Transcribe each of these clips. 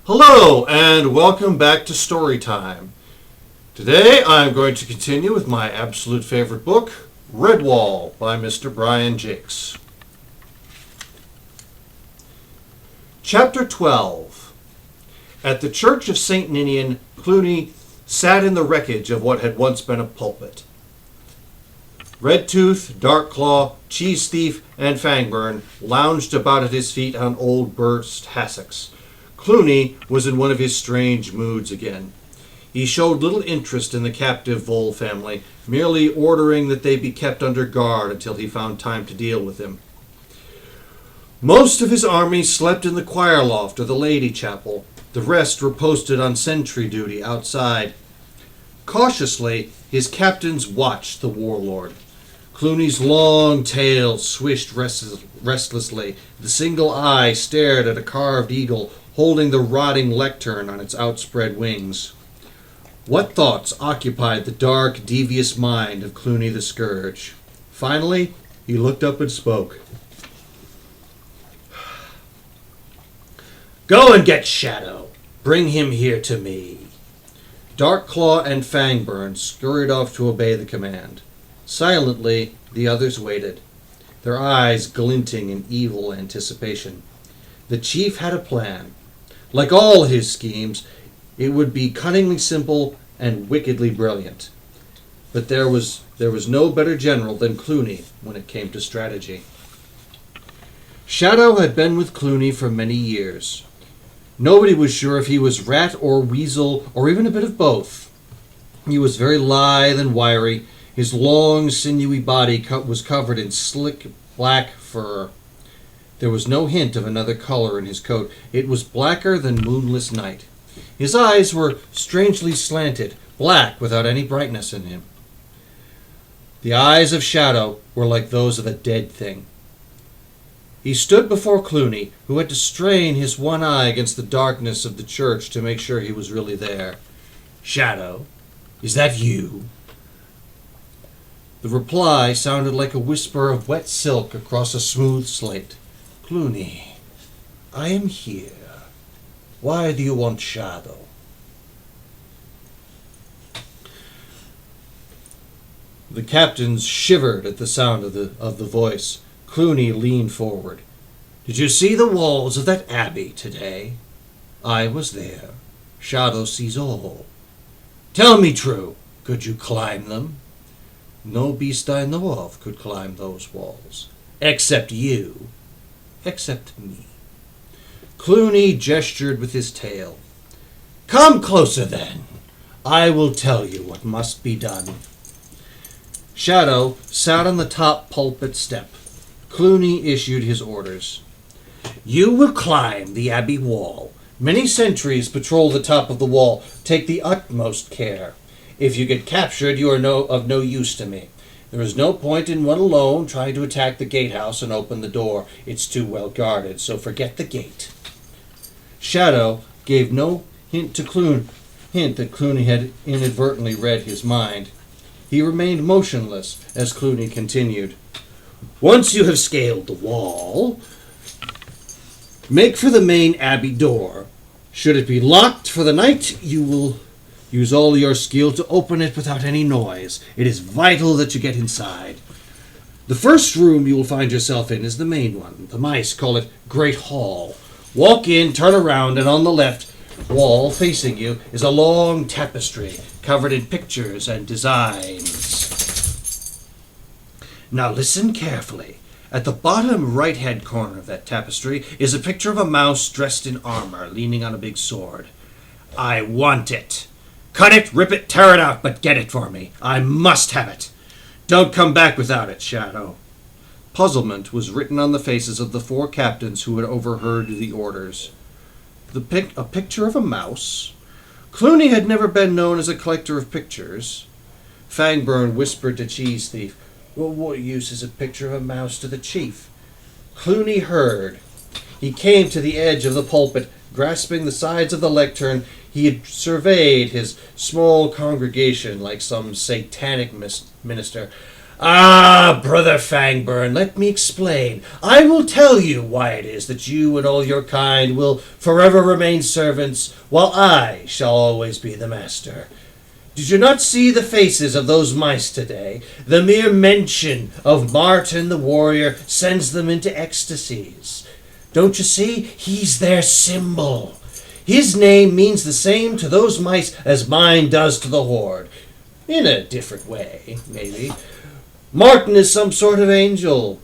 Hello, and welcome back to Story Time. Today I'm going to continue with my absolute favorite book, Redwall by Mr. Brian Jacques. Chapter 12. At the Church of St. Ninian, Clooney sat in the wreckage of what had once been a pulpit. Redtooth, Darkclaw, Cheese Thief, and Fangburn lounged about at his feet on old burst hassocks. Clooney was in one of his strange moods again. He showed little interest in the captive Vole family, merely ordering that they be kept under guard until he found time to deal with them. Most of his army slept in the choir loft or the lady chapel. The rest were posted on sentry duty outside. Cautiously, his captains watched the warlord. Clooney's long tail swished restlessly. The single eye stared at a carved eagle holding the rotting lectern on its outspread wings. What thoughts occupied the dark, devious mind of Clooney the Scourge? Finally, he looked up and spoke. "Go and get Shadow. Bring him here to me." Darkclaw and Fangburn scurried off to obey the command. Silently, the others waited, their eyes glinting in evil anticipation. The chief had a plan. Like all his schemes, it would be cunningly simple and wickedly brilliant. But there was no better general than Clooney when it came to strategy. Shadow had been with Clooney for many years. Nobody was sure if he was rat or weasel or even a bit of both. He was very lithe and wiry. His long, sinewy body was covered in slick black fur. There was no hint of another color in his coat. It was blacker than moonless night. His eyes were strangely slanted, black without any brightness in him. The eyes of Shadow were like those of a dead thing. He stood before Clooney, who had to strain his one eye against the darkness of the church to make sure he was really there. "Shadow, is that you?" The reply sounded like a whisper of wet silk across a smooth slate. "Clooney, I am here. Why do you want Shadow?" The captains shivered at the sound of the voice. Clooney leaned forward. "Did you see the walls of that abbey today? I was there. Shadow sees all. Tell me true, could you climb them?" "No beast I know of could climb those walls. Except you. Except me." Clooney gestured with his tail. "Come closer, then. I will tell you what must be done." Shadow sat on the top pulpit step. Clooney issued his orders. "You will climb the abbey wall. Many sentries patrol the top of the wall. Take the utmost care. If you get captured, you are of no use to me. There is no point in one alone trying to attack the gatehouse and open the door. It's too well guarded, so forget the gate." Shadow gave no hint that Clooney had inadvertently read his mind. He remained motionless as Clooney continued. "Once you have scaled the wall, make for the main abbey door. Should it be locked for the night, you will use all your skill to open it without any noise. It is vital that you get inside. The first room you will find yourself in is the main one. The mice call it Great Hall. Walk in, turn around, and on the left wall facing you is a long tapestry covered in pictures and designs. Now listen carefully. At the bottom right-hand corner of that tapestry is a picture of a mouse dressed in armor, leaning on a big sword. I want it. Cut it, rip it, tear it out, but get it for me. I must have it. Don't come back without it, Shadow." Puzzlement was written on the faces of the four captains who had overheard the orders. A picture of a mouse? Clooney had never been known as a collector of pictures. Fangburn whispered to Cheese Thief, "Well, what use is a picture of a mouse to the chief?" Clooney heard. He came to the edge of the pulpit. Grasping the sides of the lectern, he had surveyed his small congregation like some satanic minister. Ah, Brother Fangburn, let me explain. I will tell you why it is that you and all your kind will forever remain servants, while I shall always be the master. Did you not see the faces of those mice today? The mere mention of Martin the warrior sends them into ecstasies. Don't you see? He's their symbol. His name means the same to those mice as mine does to the horde. In a different way, maybe. Martin is some sort of angel.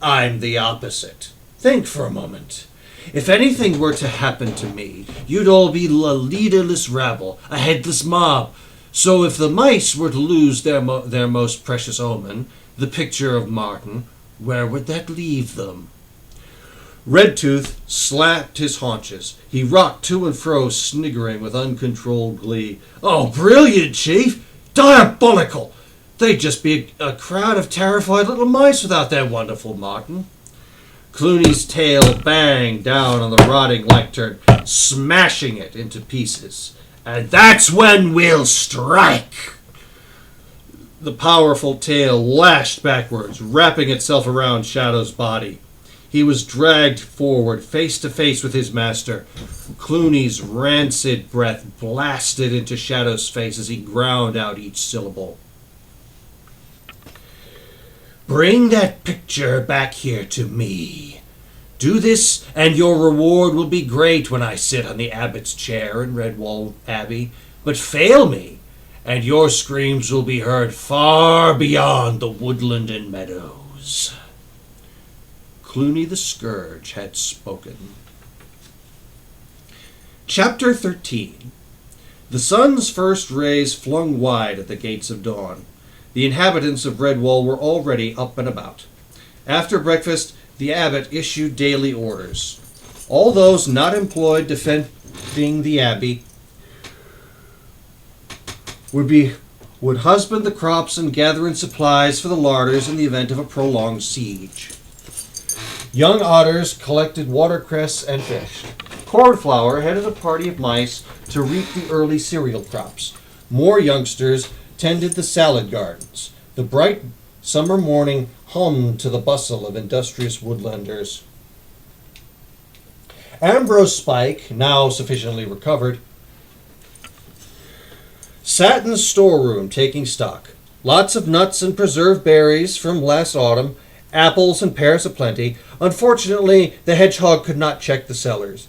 I'm the opposite. Think for a moment. If anything were to happen to me, you'd all be a leaderless rabble, a headless mob. So if the mice were to lose their most precious omen, the picture of Martin, where would that leave them? Redtooth slapped his haunches. He rocked to and fro, sniggering with uncontrolled glee. Oh, brilliant, Chief! Diabolical! They'd just be a crowd of terrified little mice without their wonderful Martin. Clooney's tail banged down on the rotting lectern, smashing it into pieces. And that's when we'll strike! The powerful tail lashed backwards, wrapping itself around Shadow's body. He was dragged forward, face to face with his master. Clooney's rancid breath blasted into Shadow's face as he ground out each syllable. Bring that picture back here to me. Do this, and your reward will be great when I sit on the abbot's chair in Redwall Abbey. But fail me, and your screams will be heard far beyond the woodland and meadows. Clooney the Scourge had spoken. Chapter 13. The sun's first rays flung wide at the gates of dawn. The inhabitants of Redwall were already up and about. After breakfast, the abbot issued daily orders. All those not employed defending the abbey would husband the crops and gather in supplies for the larders in the event of a prolonged siege. Young otters collected watercress and fished. Cornflower headed a party of mice to reap the early cereal crops. More youngsters tended the salad gardens. The bright summer morning hummed to the bustle of industrious woodlanders. Ambrose Spike, now sufficiently recovered, sat in the storeroom taking stock. Lots of nuts and preserved berries from last autumn, apples and pears aplenty. Unfortunately, the hedgehog could not check the cellars.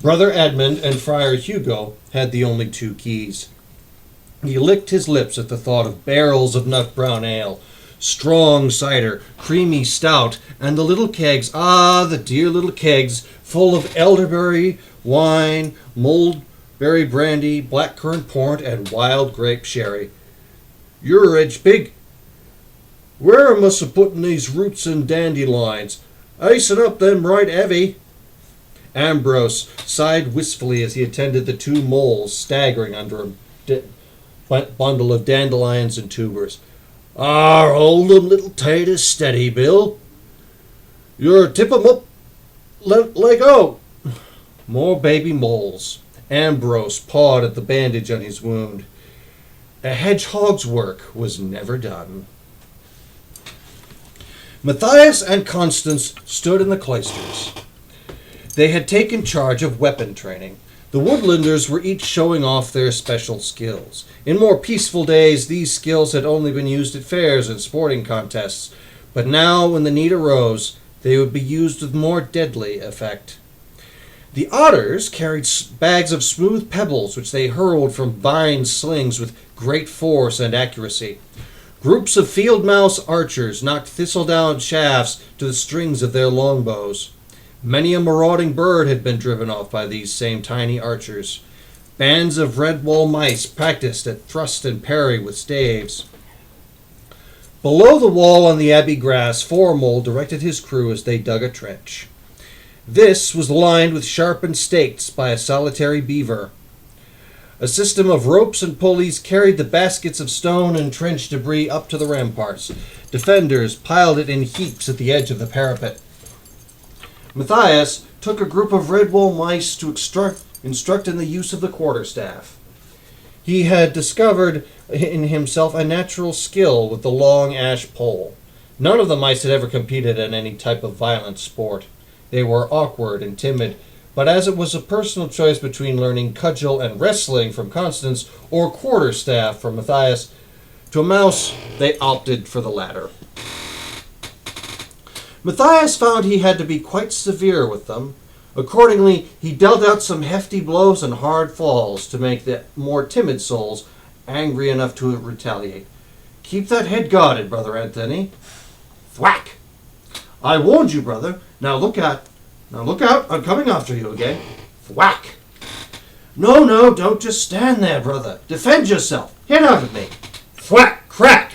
Brother Edmund and Friar Hugo had the only two keys. He licked his lips at the thought of barrels of nut-brown ale, strong cider, creamy stout, and the little kegs, the dear little kegs, full of elderberry wine, mulberry brandy, blackcurrant port, and wild grape sherry. You're edge big. Where am I putting these roots and dandelions? Icing up them right heavy. Ambrose sighed wistfully as he attended the two moles staggering under a bundle of dandelions and tubers. Hold 'em little tight as steady, Bill. You're tip 'em up, let go. More baby moles. Ambrose pawed at the bandage on his wound. A hedgehog's work was never done. Matthias and Constance stood in the cloisters. They had taken charge of weapon training. The woodlanders were each showing off their special skills. In more peaceful days, these skills had only been used at fairs and sporting contests, but now, when the need arose, they would be used with more deadly effect. The otters carried bags of smooth pebbles, which they hurled from vine slings with great force and accuracy. Groups of field mouse archers knocked thistledown shafts to the strings of their longbows. Many a marauding bird had been driven off by these same tiny archers. Bands of Redwall mice practiced at thrust and parry with staves. Below the wall on the abbey grass, Foremole directed his crew as they dug a trench. This was lined with sharpened stakes by a solitary beaver. A system of ropes and pulleys carried the baskets of stone and trench debris up to the ramparts. Defenders piled it in heaps at the edge of the parapet. Matthias took a group of Redwall mice to instruct in the use of the quarterstaff. He had discovered in himself a natural skill with the long ash pole. None of the mice had ever competed in any type of violent sport. They were awkward and timid, but as it was a personal choice between learning cudgel and wrestling from Constance or quarterstaff from Matthias to a mouse, they opted for the latter. Matthias found he had to be quite severe with them. Accordingly, he dealt out some hefty blows and hard falls to make the more timid souls angry enough to retaliate. Keep that head guarded, Brother Anthony. Thwack! I warned you, brother. Now look out. I'm coming after you again. Thwack! No, don't just stand there, brother. Defend yourself. Hit out at me. Thwack! Crack!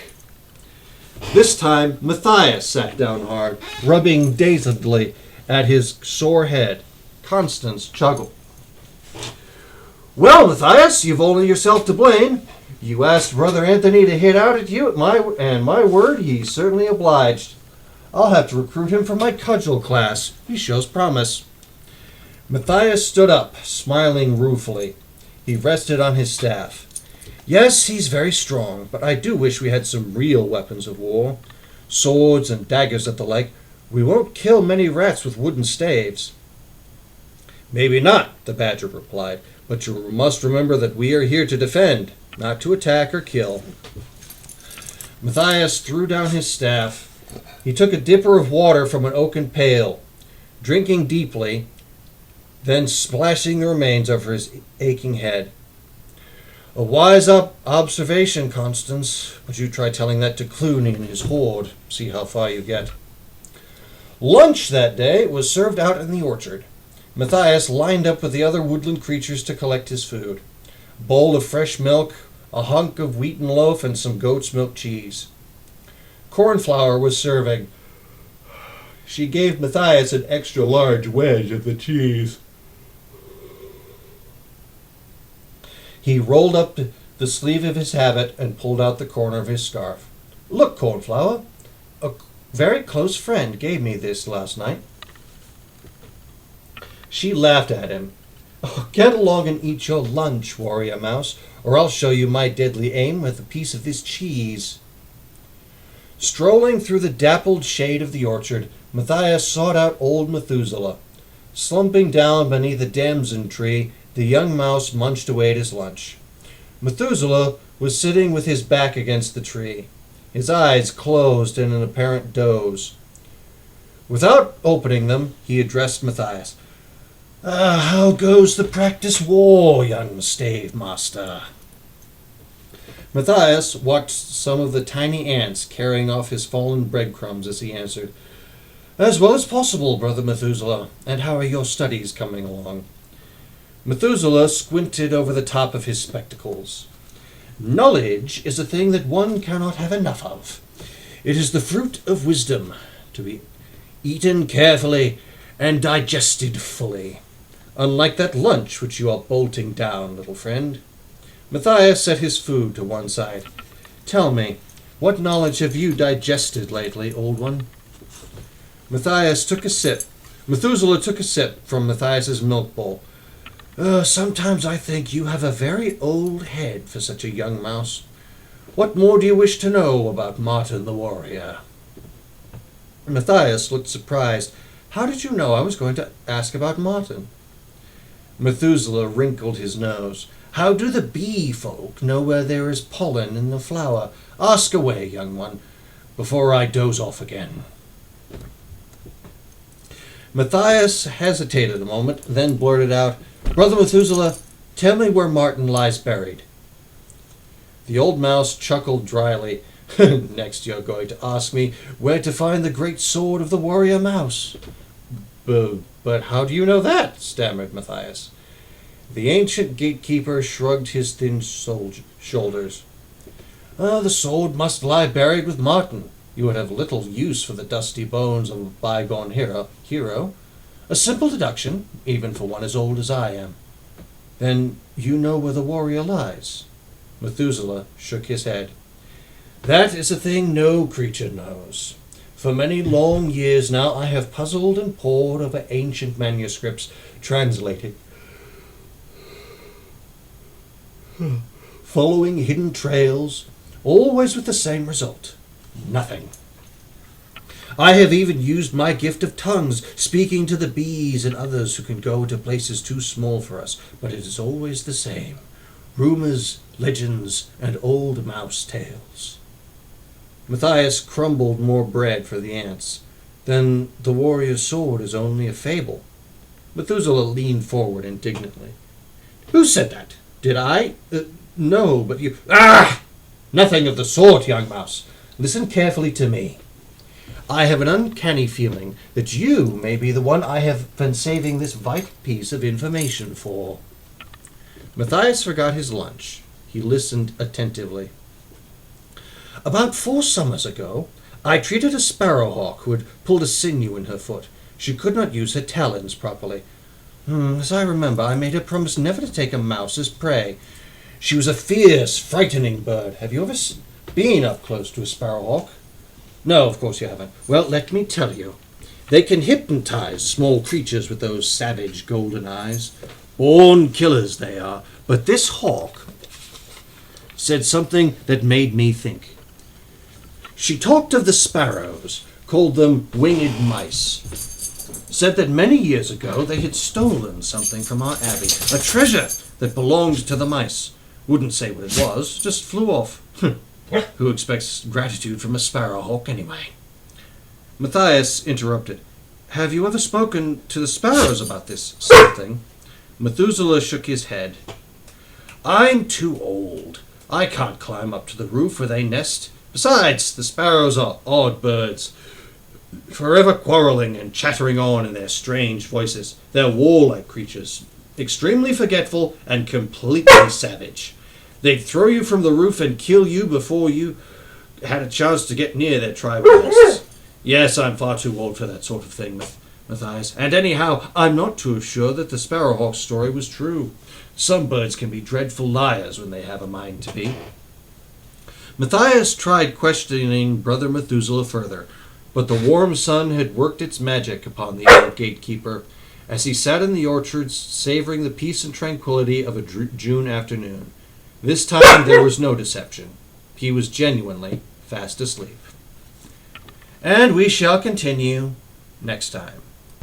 This time, Matthias sat down hard, rubbing dazedly at his sore head. Constance chuckled. Well, Matthias, you've only yourself to blame. You asked Brother Anthony to hit out at you, my word, he certainly obliged. I'll have to recruit him for my cudgel class. He shows promise. Matthias stood up, smiling ruefully. He rested on his staff. Yes, he's very strong, but I do wish we had some real weapons of war. Swords and daggers and the like. We won't kill many rats with wooden staves. Maybe not, the badger replied, but you must remember that we are here to defend, not to attack or kill. Matthias threw down his staff. He took a dipper of water from an oaken pail, drinking deeply, then splashing the remains over his aching head. A wise observation, Constance, but you try telling that to Clooney and his horde. See how far you get. Lunch that day was served out in the orchard. Matthias lined up with the other woodland creatures to collect his food. A bowl of fresh milk, a hunk of wheaten loaf, and some goat's milk cheese. Cornflower was serving. She gave Matthias an extra large wedge of the cheese. He rolled up the sleeve of his habit and pulled out the corner of his scarf. Look, Cornflower, a very close friend gave me this last night. She laughed at him. Oh, get along and eat your lunch, Warrior Mouse, or I'll show you my deadly aim with a piece of this cheese. Strolling through the dappled shade of the orchard, Matthias sought out old Methuselah. Slumping down beneath a damson tree, the young mouse munched away at his lunch. Methuselah was sitting with his back against the tree, his eyes closed in an apparent doze. Without opening them, he addressed Matthias. How goes the practice war, young stave master? Matthias watched some of the tiny ants carrying off his fallen breadcrumbs as he answered, As well as possible, Brother Methuselah. And how are your studies coming along? Methuselah squinted over the top of his spectacles. Knowledge is a thing that one cannot have enough of. It is the fruit of wisdom, to be eaten carefully and digested fully. Unlike that lunch which you are bolting down, little friend. Matthias set his food to one side. Tell me, what knowledge have you digested lately, old one? Methuselah took a sip from Matthias's milk bowl. Sometimes I think you have a very old head for such a young mouse. What more do you wish to know about Martin the warrior? Matthias looked surprised. How did you know I was going to ask about Martin? Methuselah wrinkled his nose. How do the bee folk know where there is pollen in the flower? Ask away, young one, before I doze off again. Matthias hesitated a moment, then blurted out, Brother Methuselah, tell me where Martin lies buried. The old mouse chuckled dryly. Next you're going to ask me where to find the great sword of the warrior mouse. But how do you know that? Stammered Matthias. The ancient gatekeeper shrugged his thin shoulders. The sword must lie buried with Martin. You would have little use for the dusty bones of a bygone hero. A simple deduction, even for one as old as I am. Then you know where the warrior lies? Methuselah shook his head. That is a thing no creature knows. For many long years now I have puzzled and pored over ancient manuscripts, translated following hidden trails, always with the same result: nothing. I have even used my gift of tongues, speaking to the bees and others who can go to places too small for us, but it is always the same: rumors, legends, and old mouse tales. Matthias crumbled more bread for the ants. Then the warrior's sword is only a fable. Methuselah leaned forward indignantly. Who said that? Did I? No, but you... Ah! Nothing of the sort, young mouse. Listen carefully to me. I have an uncanny feeling that you may be the one I have been saving this vital piece of information for. Matthias forgot his lunch. He listened attentively. About 4 summers ago, I treated a sparrowhawk who had pulled a sinew in her foot. She could not use her talons properly. As I remember, I made her promise never to take a mouse as prey. She was a fierce, frightening bird. Have you ever been up close to a sparrowhawk? No, of course you haven't. Well, let me tell you. They can hypnotize small creatures with those savage golden eyes. Born killers they are. But this hawk said something that made me think. She talked of the sparrows, called them winged mice. Said that many years ago they had stolen something from our abbey, a treasure that belonged to the mice. Wouldn't say what it was, just flew off. Who expects gratitude from a sparrowhawk anyway? Matthias interrupted. Have you ever spoken to the sparrows about this something? Methuselah shook his head. I'm too old. I can't climb up to the roof where they nest. Besides, the sparrows are odd birds, forever quarreling and chattering on in their strange voices. They're warlike creatures, extremely forgetful and completely savage. They'd throw you from the roof and kill you before you had a chance to get near their tribal nests. Yes, I'm far too old for that sort of thing, Matthias. And anyhow, I'm not too sure that the sparrowhawk's story was true. Some birds can be dreadful liars when they have a mind to be. Matthias tried questioning Brother Methuselah further, but the warm sun had worked its magic upon the old gatekeeper as he sat in the orchard savoring the peace and tranquility of a June afternoon. This time there was no deception. He was genuinely fast asleep. And we shall continue next time.